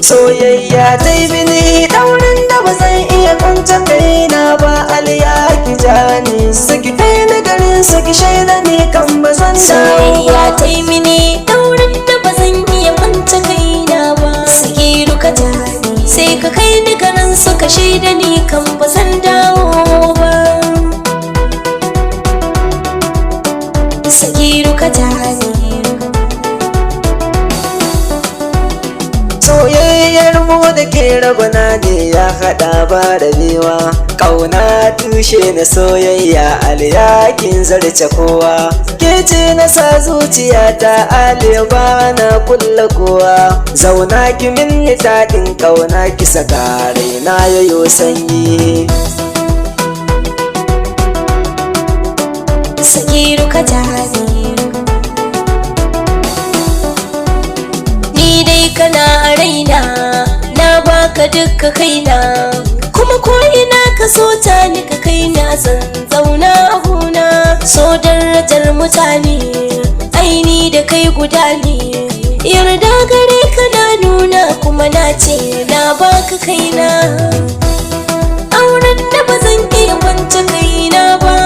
soyayya ta yi mini daurin da ba zan iya kwanta kaina ba. Aliya ki jani saki kai na garin saki shaida ne kan ba zan dawo ba. Soyayya ta yi mini daurin da ba zan iya kwanta kaina ba. Saki duka jani sai ka kai ni garin suka shaida ni kan ba zan dawo ba. Saki duka jani. Soyayyar mu da ke ragwana ne ya haɗa ba rabewa. Ƙauna tushe na soyayya Aliya kin zarce kowa. Ke ce na sa zuciyata Aliya ba na kulla kowa. Zauna ki min daɗin ƙauna ki saka raina yayo sanyi. Sagiru ka jani ni dai kana a raina na baka dukka kaina kuma ko ina ka so ta ni ka kaina zan zauna a huna. So darajar mutane aini da kai guda ne yarda gare ka na nuna kuma na ce na baka kaina. Auren da ba zan iya kwance kaina ba.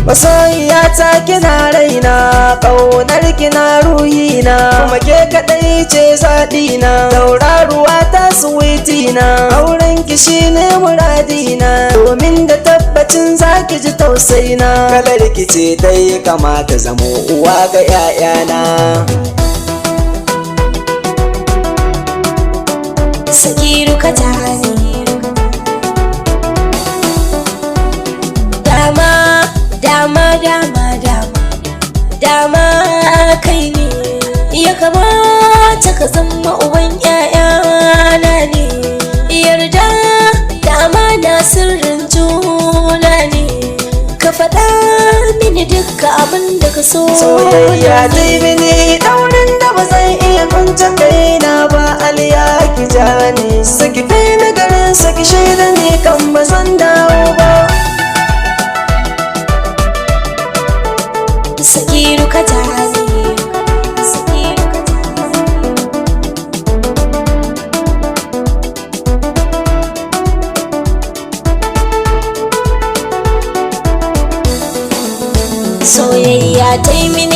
Masoyiyata kina raina, ƙaunar kina ruhina, kuma ke kaɗai ce zaɗina, tauraruwa ta suwitina, auren ki shine muradina, domin da tabbacin zaki ji tausayina. Kalar ki ce dai kamata zamo uwa ga 'ya'yana. Sagiru ka jani dama kai ne ya kamata ka zama uban 'ya'yana ne. Yarda dama na sirrin juna ne ka faɗa mini dukkan abin da ka so. Soyayya ta yi mini daurin da ba zan iya kwanta kaina ba. Aliya ki jani saki kai na garin saki shaida ne kan ba zan dawo ba. Sagiru ka jani soyayya ta yi mini